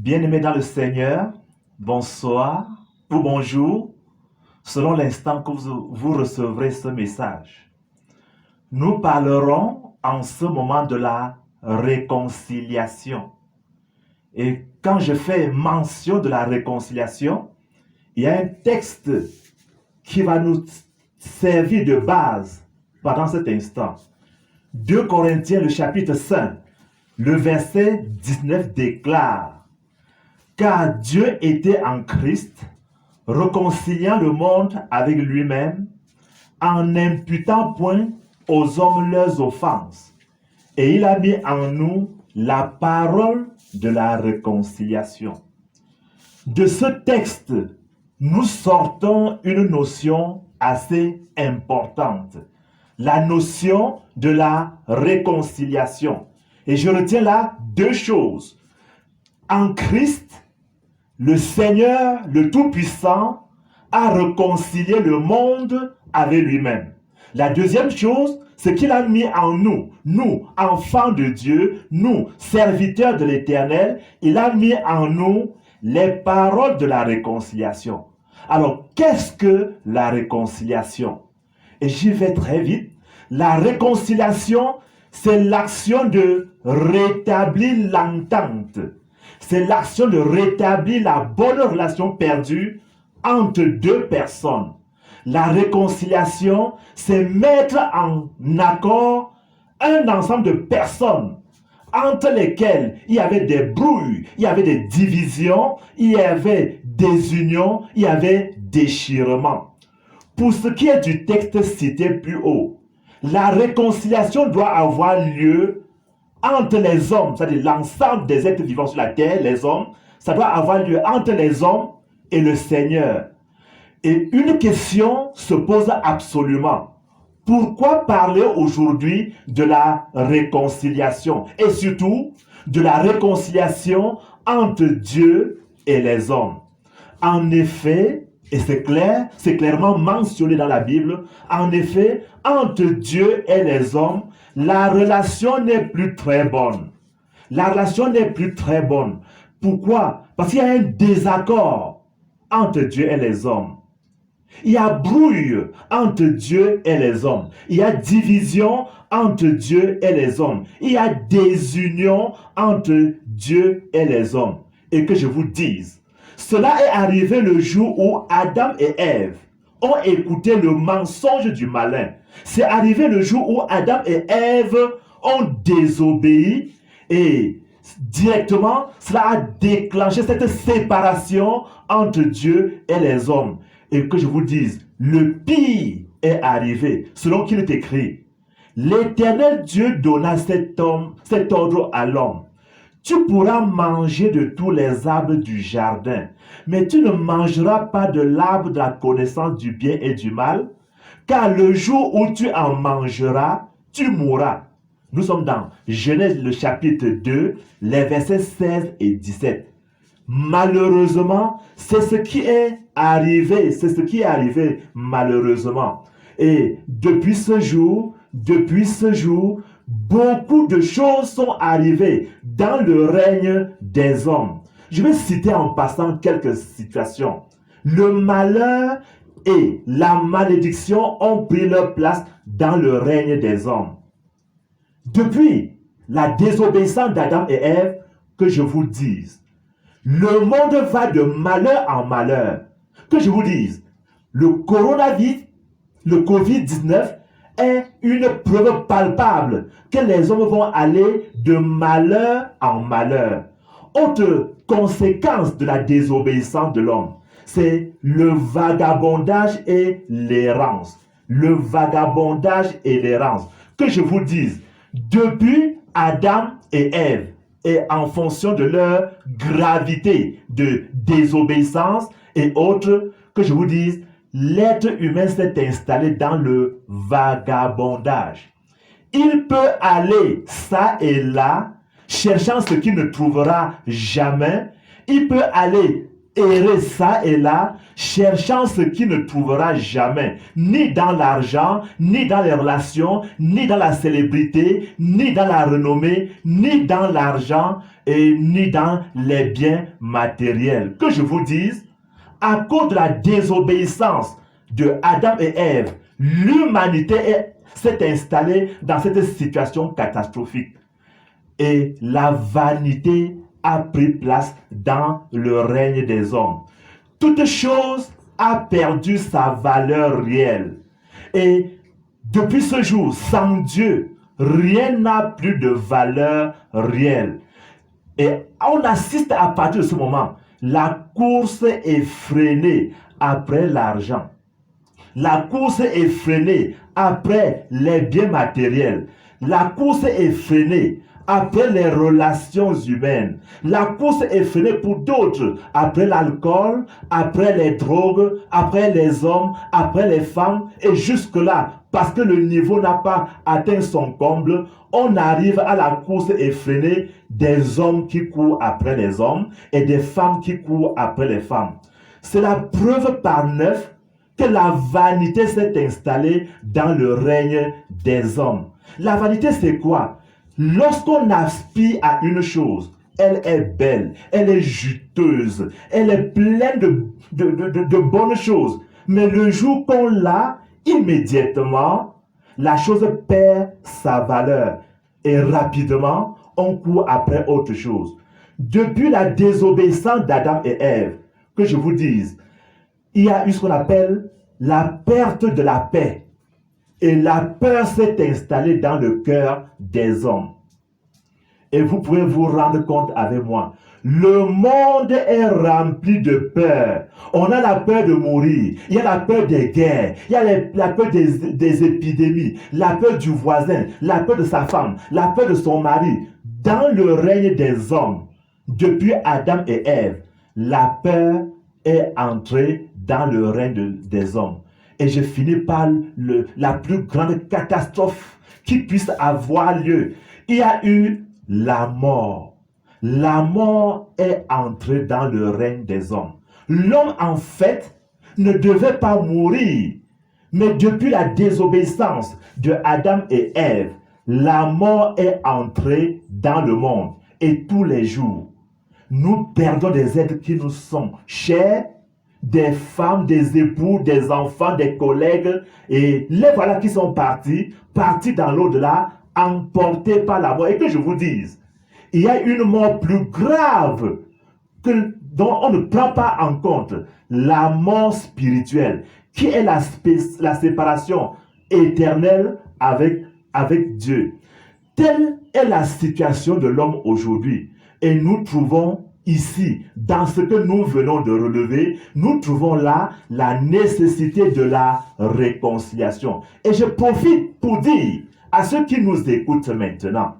Bien-aimés dans le Seigneur, bonsoir ou bonjour, selon l'instant que vous recevrez ce message. Nous parlerons en ce moment de la réconciliation. Et quand je fais mention de la réconciliation, il y a un texte qui va nous servir de base pendant cet instant. 2 Corinthiens, le chapitre 5, le verset 19 déclare: Car Dieu était en Christ, réconciliant le monde avec lui-même, en n'imputant point aux hommes leurs offenses. Et il a mis en nous la parole de la réconciliation. De ce texte, nous sortons une notion assez importante, la notion de la réconciliation. Et je retiens là deux choses. En Christ, le Seigneur, le Tout-Puissant, a réconcilié le monde avec lui-même. La deuxième chose, c'est qu'il a mis en nous, nous, enfants de Dieu, nous, serviteurs de l'Éternel, il a mis en nous les paroles de la réconciliation. Alors, qu'est-ce que la réconciliation? Et j'y vais très vite. La réconciliation, c'est l'action de rétablir l'entente. C'est l'action de rétablir la bonne relation perdue entre deux personnes. La réconciliation, c'est mettre en accord un ensemble de personnes entre lesquelles il y avait des brouilles, il y avait des divisions, il y avait des unions, il y avait déchirement. Pour ce qui est du texte cité plus haut, la réconciliation doit avoir lieu entre les hommes, c'est-à-dire l'ensemble des êtres vivants sur la terre, les hommes, ça doit avoir lieu entre les hommes et le Seigneur. Et une question se pose absolument. Pourquoi parler aujourd'hui de la réconciliation et surtout de la réconciliation entre Dieu et les hommes? En effet, et c'est clair, c'est clairement mentionné dans la Bible, en effet, entre Dieu et les hommes, la relation n'est plus très bonne. La relation n'est plus très bonne. Pourquoi? Parce qu'il y a un désaccord entre Dieu et les hommes. Il y a brouille entre Dieu et les hommes. Il y a division entre Dieu et les hommes. Il y a désunion entre Dieu et les hommes. Et que je vous dise, cela est arrivé le jour où Adam et Ève ont écouté le mensonge du malin. C'est arrivé le jour où Adam et Ève ont désobéi et directement, cela a déclenché cette séparation entre Dieu et les hommes. Et que je vous dise, le pire est arrivé, selon qu'il est écrit. L'Éternel Dieu donna cet ordre à l'homme. Tu pourras manger de tous les arbres du jardin, mais tu ne mangeras pas de l'arbre de la connaissance du bien et du mal, car le jour où tu en mangeras, tu mourras. Nous sommes dans Genèse le chapitre 2, les versets 16 et 17. Malheureusement, c'est ce qui est arrivé malheureusement. Et depuis ce jour, beaucoup de choses sont arrivées dans le règne des hommes. Je vais citer en passant quelques situations. Le malheur et la malédiction ont pris leur place dans le règne des hommes. Depuis la désobéissance d'Adam et Ève, que je vous dise, le monde va de malheur en malheur. Que je vous dise, le coronavirus, le Covid-19 est une preuve palpable que les hommes vont aller de malheur en malheur. Autre conséquence de la désobéissance de l'homme, c'est le vagabondage et l'errance. Le vagabondage et l'errance. Que je vous dise, depuis Adam et Ève, et en fonction de leur gravité de désobéissance et autres, que je vous dise, l'être humain s'est installé dans le vagabondage. Il peut aller ça et là, cherchant ce qu'il ne trouvera jamais. Il peut aller errer ça et là, cherchant ce qu'il ne trouvera jamais, ni dans l'argent, ni dans les relations, ni dans la célébrité, ni dans la renommée, ni dans l'argent, et ni dans les biens matériels. Que je vous dise, à cause de la désobéissance de Adam et Ève, l'humanité s'est installée dans cette situation catastrophique. Et la vanité a pris place dans le règne des hommes. Toute chose a perdu sa valeur réelle. Et depuis ce jour, sans Dieu, rien n'a plus de valeur réelle. Et on assiste à partir de ce moment, la course effrénée après l'argent. La course effrénée après les biens matériels. La course effrénée après les relations humaines. La course effrénée pour d'autres après l'alcool, après les drogues, après les hommes, après les femmes. Et jusque-là, parce que le niveau n'a pas atteint son comble, on arrive à la course effrénée des hommes qui courent après les hommes et des femmes qui courent après les femmes. C'est la preuve par neuf que la vanité s'est installée dans le règne des hommes. La vanité, c'est quoi? Lorsqu'on aspire à une chose, elle est belle, elle est juteuse, elle est pleine de bonnes choses. Mais le jour qu'on l'a, immédiatement, la chose perd sa valeur. Et rapidement, on court après autre chose. Depuis la désobéissance d'Adam et Ève, que je vous dise, il y a eu ce qu'on appelle la perte de la paix. Et la peur s'est installée dans le cœur des hommes. Et vous pouvez vous rendre compte avec moi. Le monde est rempli de peur. On a la peur de mourir. Il y a la peur des guerres. Il y a la peur des épidémies. La peur du voisin. La peur de sa femme. La peur de son mari. Dans le règne des hommes, depuis Adam et Ève, la peur est entrée dans le règne des hommes. Et je finis par la plus grande catastrophe qui puisse avoir lieu. Il y a eu la mort. La mort est entrée dans le règne des hommes. L'homme, en fait, ne devait pas mourir. Mais depuis la désobéissance de Adam et Ève, la mort est entrée dans le monde. Et tous les jours, nous perdons des êtres qui nous sont chers, des femmes, des époux, des enfants, des collègues, et les voilà qui sont partis dans l'au-delà, emportés par la mort. Et que je vous dise, il y a une mort plus grave dont on ne prend pas en compte, la mort spirituelle, qui est la séparation éternelle avec Dieu. Telle est la situation de l'homme aujourd'hui. Et nous trouvons ici, dans ce que nous venons de relever, nous trouvons là la nécessité de la réconciliation. Et je profite pour dire à ceux qui nous écoutent maintenant,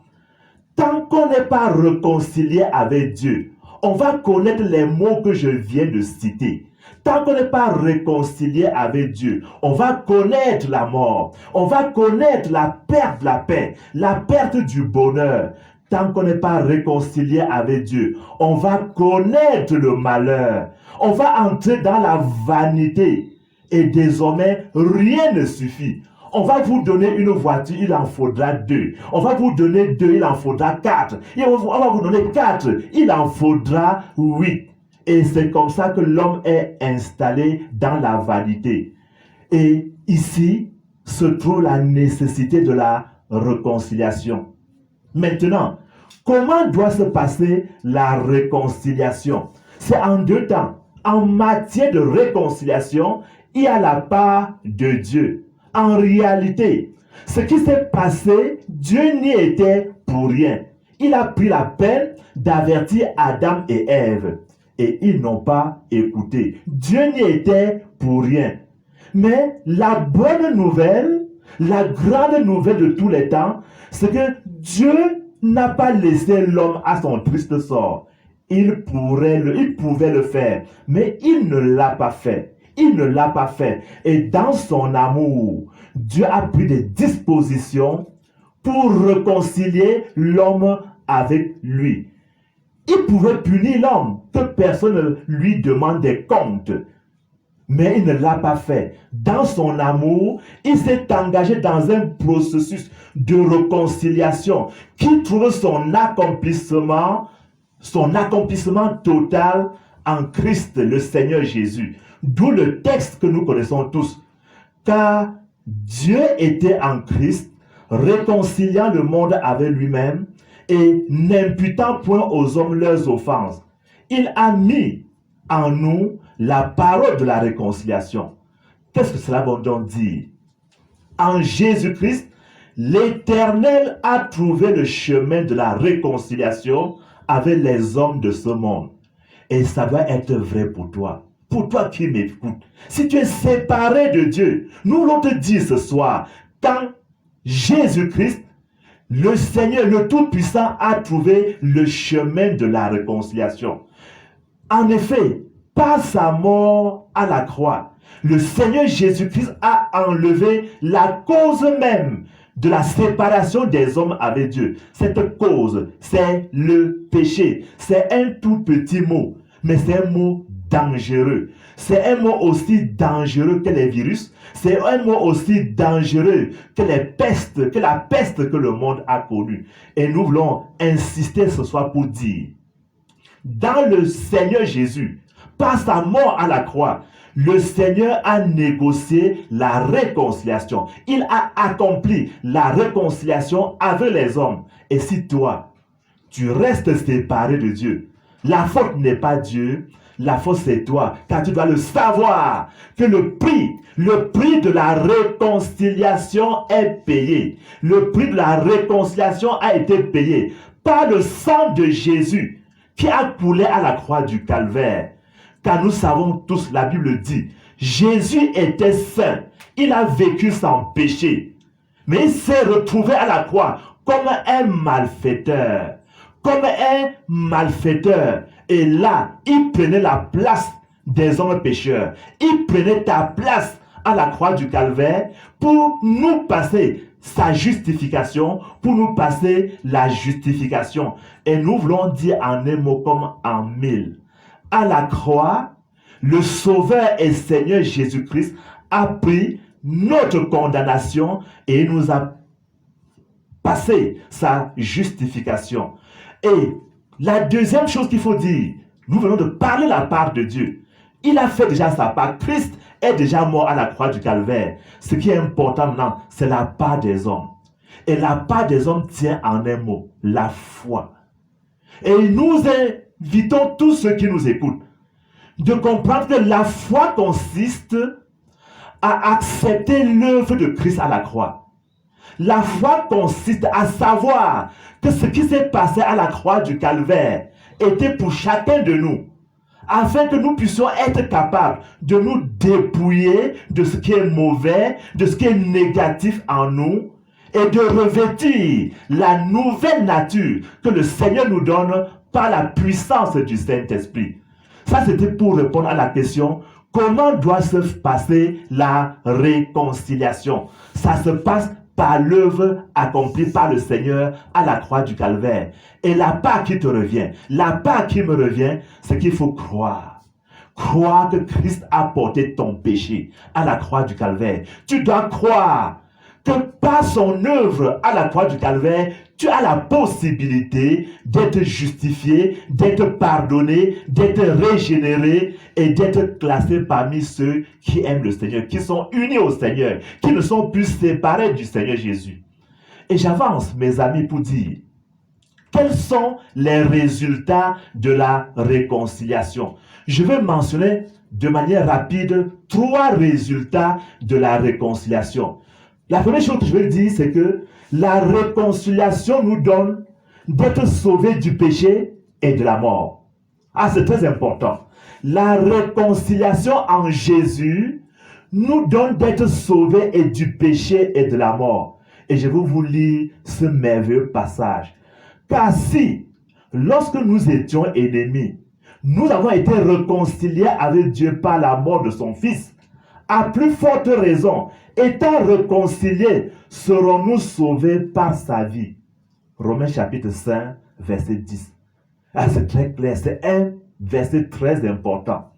tant qu'on n'est pas réconcilié avec Dieu, on va connaître les mots que je viens de citer. Tant qu'on n'est pas réconcilié avec Dieu, on va connaître la mort, on va connaître la perte de la paix, la perte du bonheur. Tant qu'on n'est pas réconcilié avec Dieu, on va connaître le malheur. On va entrer dans la vanité. Et désormais, rien ne suffit. On va vous donner une voiture, il en faudra 2. On va vous donner 2, il en faudra 4. Et on va vous donner 4, il en faudra 8. Et c'est comme ça que l'homme est installé dans la vanité. Et ici se trouve la nécessité de la réconciliation. Maintenant, comment doit se passer la réconciliation? C'est en 2 temps. En matière de réconciliation, il y a la part de Dieu. En réalité, ce qui s'est passé, Dieu n'y était pour rien. Il a pris la peine d'avertir Adam et Ève. Et ils n'ont pas écouté. Dieu n'y était pour rien. Mais la bonne nouvelle, la grande nouvelle de tous les temps, c'est que Dieu n'a pas laissé l'homme à son triste sort. Il pouvait le faire, mais il ne l'a pas fait. Il ne l'a pas fait. Et dans son amour, Dieu a pris des dispositions pour réconcilier l'homme avec lui. Il pouvait punir l'homme, que personne ne lui demande des comptes. Mais il ne l'a pas fait. Dans son amour, il s'est engagé dans un processus de réconciliation qui trouve son accomplissement total en Christ, le Seigneur Jésus. D'où le texte que nous connaissons tous. Car Dieu était en Christ, réconciliant le monde avec lui-même et n'imputant point aux hommes leurs offenses. Il a mis en nous la parole de la réconciliation. Qu'est-ce que cela veut donc dire? En Jésus-Christ, l'Éternel a trouvé le chemin de la réconciliation avec les hommes de ce monde. Et ça doit être vrai pour toi. Pour toi qui m'écoutes. Si tu es séparé de Dieu, nous voulons te dire ce soir, quand Jésus-Christ, le Seigneur, le Tout-Puissant, a trouvé le chemin de la réconciliation. En effet, par sa mort à la croix, le Seigneur Jésus-Christ a enlevé la cause même de la séparation des hommes avec Dieu. Cette cause, c'est le péché. C'est un tout petit mot, mais c'est un mot dangereux. C'est un mot aussi dangereux que les virus. C'est un mot aussi dangereux que la peste que le monde a connue. Et nous voulons insister ce soir pour dire, dans le Seigneur Jésus, par sa mort à la croix, le Seigneur a négocié la réconciliation. Il a accompli la réconciliation avec les hommes. Et si toi, tu restes séparé de Dieu, la faute n'est pas Dieu, la faute c'est toi. Car tu dois le savoir que le prix de la réconciliation est payé. Le prix de la réconciliation a été payé par le sang de Jésus qui a coulé à la croix du calvaire. Car nous savons tous, la Bible dit, Jésus était saint, il a vécu sans péché, mais il s'est retrouvé à la croix comme un malfaiteur. Comme un malfaiteur. Et là, il prenait la place des hommes pécheurs. Il prenait ta place à la croix du calvaire pour nous passer sa justification, pour nous passer la justification. Et nous voulons dire en un mot comme en mille. À la croix, le Sauveur et Seigneur Jésus-Christ a pris notre condamnation et nous a passé sa justification. Et la deuxième chose qu'il faut dire, nous venons de parler la part de Dieu. Il a fait déjà sa part. Christ est déjà mort à la croix du calvaire. Ce qui est important maintenant, c'est la part des hommes. Et la part des hommes tient en un mot, la foi. Et nous invitons tous ceux qui nous écoutent de comprendre que la foi consiste à accepter l'œuvre de Christ à la croix. La foi consiste à savoir que ce qui s'est passé à la croix du calvaire était pour chacun de nous, afin que nous puissions être capables de nous dépouiller de ce qui est mauvais, de ce qui est négatif en nous, et de revêtir la nouvelle nature que le Seigneur nous donne par la puissance du Saint-Esprit. Ça, c'était pour répondre à la question, comment doit se passer la réconciliation? Ça se passe par l'œuvre accomplie par le Seigneur à la croix du calvaire. Et la part qui te revient, la part qui me revient, c'est qu'il faut croire. Croire que Christ a porté ton péché à la croix du calvaire. Tu dois croire que par son œuvre à la croix du calvaire, tu as la possibilité d'être justifié, d'être pardonné, d'être régénéré et d'être classé parmi ceux qui aiment le Seigneur, qui sont unis au Seigneur, qui ne sont plus séparés du Seigneur Jésus. Et j'avance, mes amis, pour dire, quels sont les résultats de la réconciliation? Je vais mentionner de manière rapide 3 résultats de la réconciliation. La première chose que je vais dire, c'est que la réconciliation nous donne d'être sauvés du péché et de la mort. Ah, c'est très important. La réconciliation en Jésus nous donne d'être sauvés et du péché et de la mort. Et je vais vous lire ce merveilleux passage. Car si, lorsque nous étions ennemis, nous avons été réconciliés avec Dieu par la mort de son Fils, à plus forte raison, étant réconciliés, serons-nous sauvés par sa vie. Romains chapitre 5, verset 10. Ah, c'est très clair, c'est un verset très important.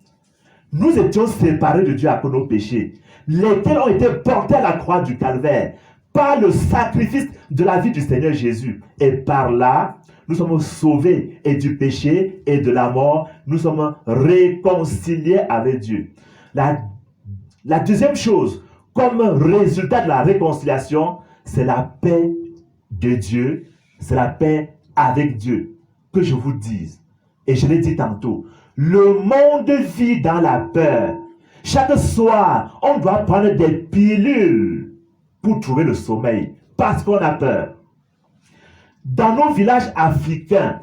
Nous étions séparés de Dieu à cause de nos péchés, lesquels ont été portés à la croix du calvaire par le sacrifice de la vie du Seigneur Jésus. Et par là, nous sommes sauvés et du péché et de la mort. Nous sommes réconciliés avec Dieu. La deuxième chose, comme résultat de la réconciliation, c'est la paix de Dieu, c'est la paix avec Dieu. Que je vous dise, et je l'ai dit tantôt, le monde vit dans la peur. Chaque soir, on doit prendre des pilules pour trouver le sommeil, parce qu'on a peur. Dans nos villages africains,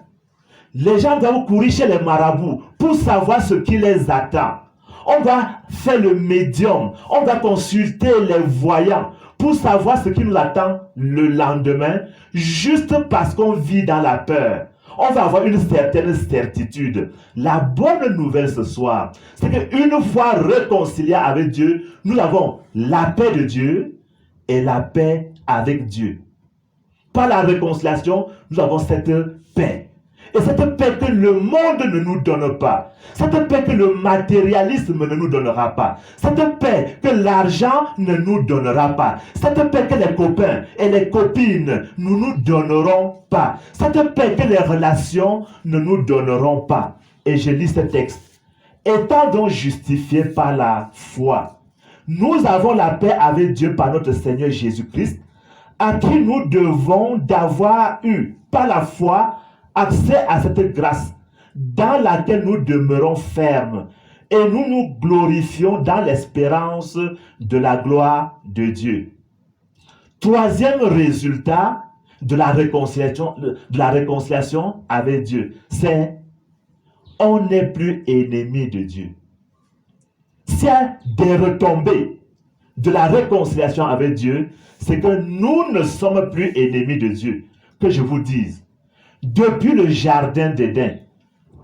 les gens doivent courir chez les marabouts pour savoir ce qui les attend. On doit faire le médium, on doit consulter les voyants pour savoir ce qui nous attend le lendemain, juste parce qu'on vit dans la peur. On va avoir une certaine certitude. La bonne nouvelle ce soir, c'est qu'une fois réconciliés avec Dieu, nous avons la paix de Dieu et la paix avec Dieu. Par la réconciliation, nous avons cette paix. Et cette paix que le monde ne nous donne pas, cette paix que le matérialisme ne nous donnera pas, cette paix que l'argent ne nous donnera pas, cette paix que les copains et les copines ne nous donneront pas, cette paix que les relations ne nous donneront pas. Et je lis ce texte. Étant donc justifiés par la foi, nous avons la paix avec Dieu par notre Seigneur Jésus-Christ, à qui nous devons d'avoir eu par la foi accès à cette grâce dans laquelle nous demeurons fermes et nous nous glorifions dans l'espérance de la gloire de Dieu. Troisième résultat de la réconciliation avec Dieu, c'est on n'est plus ennemi de Dieu. S'il y a des retombées de la réconciliation avec Dieu, c'est que nous ne sommes plus ennemis de Dieu. Que je vous dise, depuis le jardin d'Éden,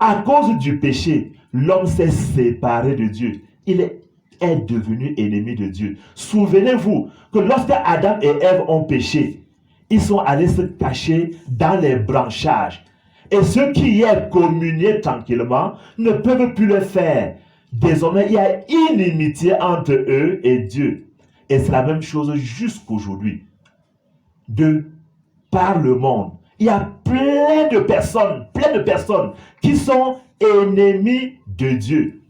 à cause du péché, l'homme s'est séparé de Dieu. Il est devenu ennemi de Dieu. Souvenez-vous que lorsque Adam et Ève ont péché, ils sont allés se cacher dans les branchages. Et ceux qui y communiaient tranquillement ne peuvent plus le faire. Désormais, il y a inimitié entre eux et Dieu. Et c'est la même chose jusqu'aujourd'hui. Par le monde, il y a plein de personnes qui sont ennemis de Dieu,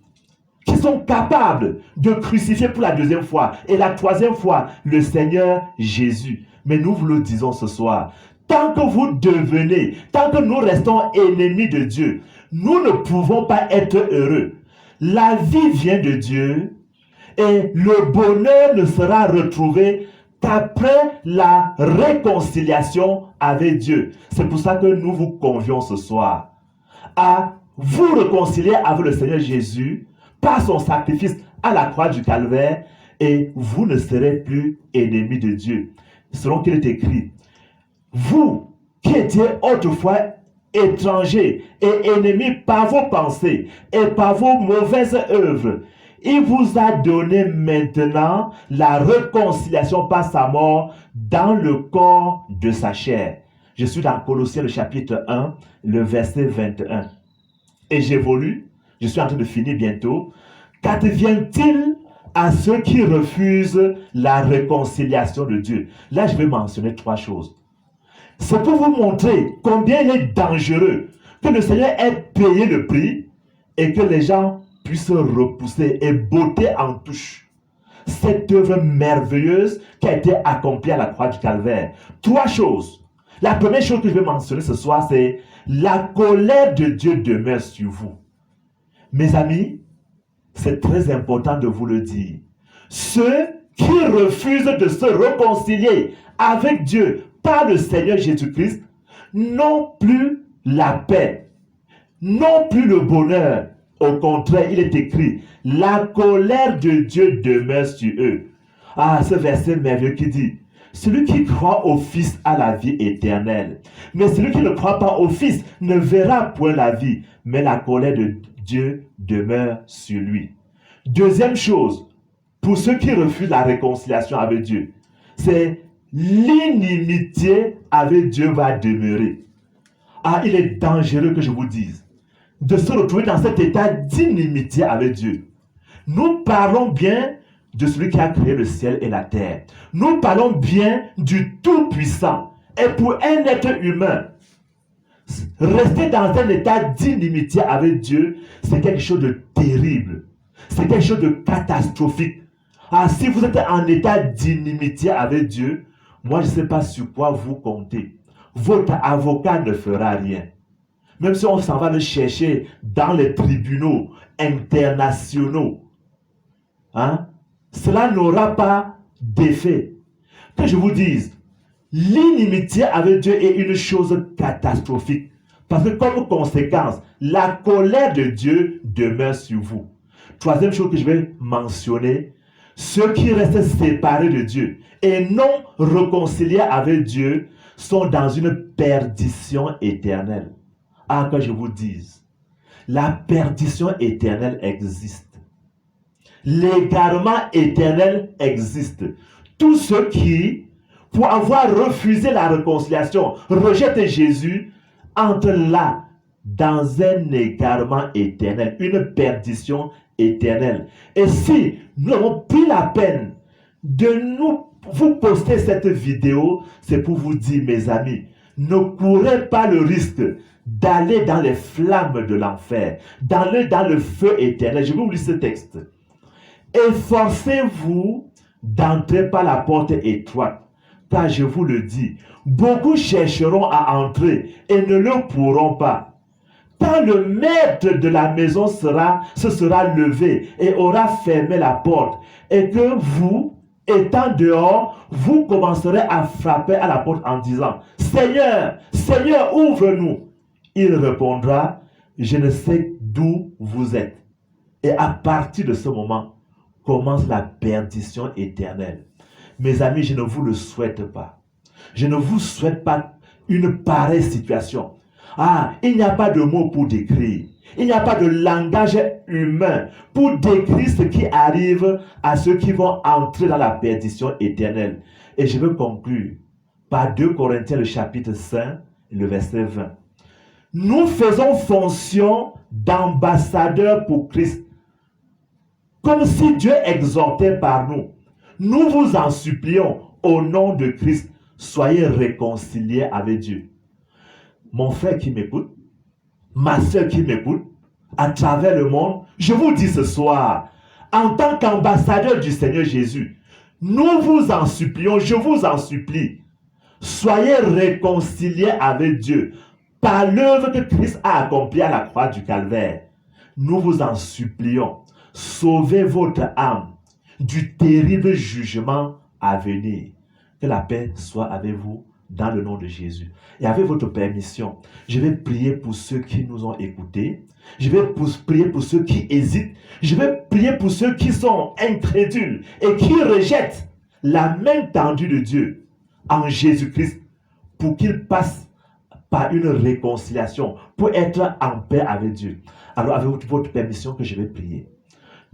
qui sont capables de crucifier pour la deuxième fois et la troisième fois le Seigneur Jésus. Mais nous vous le disons ce soir, tant que nous restons ennemis de Dieu, nous ne pouvons pas être heureux. La vie vient de Dieu et le bonheur ne sera retrouvé qu'après la réconciliation avec Dieu. C'est pour ça que nous vous convions ce soir à vous réconcilier avec le Seigneur Jésus par son sacrifice à la croix du calvaire et vous ne serez plus ennemis de Dieu. Selon qu'il est écrit, vous qui étiez autrefois étrangers et ennemis par vos pensées et par vos mauvaises œuvres, il vous a donné maintenant la réconciliation par sa mort dans le corps de sa chair. Je suis dans Colossiens le chapitre 1, le verset 21. Et j'évolue, je suis en train de finir bientôt. Qu'advient-il à ceux qui refusent la réconciliation de Dieu? Là, je vais mentionner trois choses. C'est pour vous montrer combien il est dangereux que le Seigneur ait payé le prix et que les gens puissent repousser et botter en touche cette œuvre merveilleuse qui a été accomplie à la croix du calvaire. Trois choses. La première chose que je vais mentionner ce soir, c'est la colère de Dieu demeure sur vous. Mes amis, c'est très important de vous le dire. Ceux qui refusent de se réconcilier avec Dieu par le Seigneur Jésus-Christ n'ont plus la paix, n'ont plus le bonheur. Au contraire, il est écrit, la colère de Dieu demeure sur eux. Ah, ce verset merveilleux qui dit, celui qui croit au Fils a la vie éternelle. Mais celui qui ne croit pas au Fils ne verra point la vie, mais la colère de Dieu demeure sur lui. Deuxième chose, pour ceux qui refusent la réconciliation avec Dieu, c'est l'inimitié avec Dieu va demeurer. Ah, il est dangereux que je vous dise de se retrouver dans cet état d'inimitié avec Dieu. Nous parlons bien de celui qui a créé le ciel et la terre. Nous parlons bien du Tout-Puissant. Et pour un être humain, rester dans un état d'inimitié avec Dieu, c'est quelque chose de terrible. C'est quelque chose de catastrophique. Ah, si vous êtes en état d'inimitié avec Dieu, moi je ne sais pas sur quoi vous comptez. Votre avocat ne fera rien. Même si on s'en va le chercher dans les tribunaux internationaux, hein, cela n'aura pas d'effet. Que je vous dise, l'inimitié avec Dieu est une chose catastrophique. Parce que comme conséquence, la colère de Dieu demeure sur vous. Troisième chose que je vais mentionner, ceux qui restent séparés de Dieu et non réconciliés avec Dieu sont dans une perdition éternelle. Ah, que je vous dise, la perdition éternelle existe. L'égarement éternel existe. Tous ceux qui, pour avoir refusé la réconciliation, rejettent Jésus, entrent là dans un égarement éternel, une perdition éternelle. Et si nous avons pris la peine de vous poster cette vidéo, c'est pour vous dire, mes amis, ne courez pas le risque d'aller dans les flammes de l'enfer, d'aller dans le feu éternel. Je vais vous lire ce texte. Efforcez-vous d'entrer par la porte étroite, car je vous le dis, beaucoup chercheront à entrer et ne le pourront pas. Quand le maître de la maison se sera levé et aura fermé la porte, et que vous, étant dehors, vous commencerez à frapper à la porte en disant, Seigneur, Seigneur, ouvre-nous. Il répondra, je ne sais d'où vous êtes. Et à partir de ce moment, commence la perdition éternelle. Mes amis, je ne vous le souhaite pas. Je ne vous souhaite pas une pareille situation. Ah, il n'y a pas de mots pour décrire. Il n'y a pas de langage humain pour décrire ce qui arrive à ceux qui vont entrer dans la perdition éternelle. Et je veux conclure par 2 Corinthiens, le chapitre 5, le verset 20. Nous faisons fonction d'ambassadeurs pour Christ, comme si Dieu exhortait par nous. Nous vous en supplions au nom de Christ, soyez réconciliés avec Dieu. Mon frère qui m'écoute, ma soeur qui m'écoute, à travers le monde, je vous dis ce soir, en tant qu'ambassadeur du Seigneur Jésus, nous vous en supplions, je vous en supplie, soyez réconciliés avec Dieu par l'œuvre que Christ a accomplie à la croix du Calvaire. Nous vous en supplions, sauvez votre âme du terrible jugement à venir. Que la paix soit avec vous dans le nom de Jésus. Et avec votre permission, je vais prier pour ceux qui nous ont écoutés. Je vais prier pour ceux qui hésitent. Je vais prier pour ceux qui sont incrédules et qui rejettent la main tendue de Dieu en Jésus-Christ pour qu'ils passent par une réconciliation, pour être en paix avec Dieu. Alors, avec votre permission que je vais prier.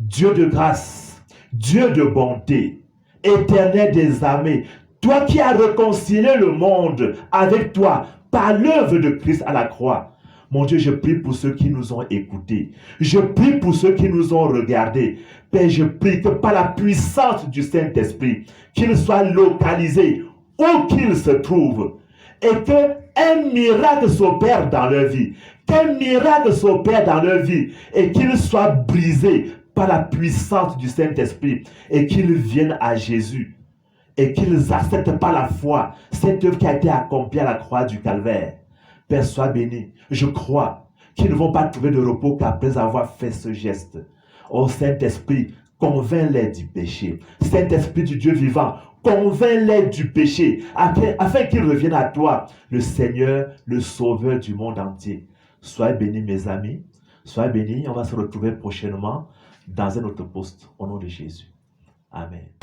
Dieu de grâce, Dieu de bonté, Éternel des armées, toi qui as réconcilié le monde avec toi par l'œuvre de Christ à la croix. Mon Dieu, je prie pour ceux qui nous ont écoutés. Je prie pour ceux qui nous ont regardés. Père, je prie que par la puissance du Saint-Esprit, qu'ils soient localisés où qu'ils se trouvent et qu'un miracle s'opère dans leur vie. Qu'un miracle s'opère dans leur vie et qu'ils soient brisés par la puissance du Saint-Esprit et qu'ils viennent à Jésus et qu'ils acceptent par la foi cette œuvre qui a été accomplie à la croix du Calvaire. Père, sois béni. Je crois qu'ils ne vont pas trouver de repos qu'après avoir fait ce geste. Oh Saint-Esprit, convainc-les du péché. Saint-Esprit du Dieu vivant, convainc-les du péché, afin qu'ils reviennent à toi, le Seigneur, le Sauveur du monde entier. Soyez bénis, mes amis. Soyez bénis. On va se retrouver prochainement dans un autre poste. Au nom de Jésus. Amen.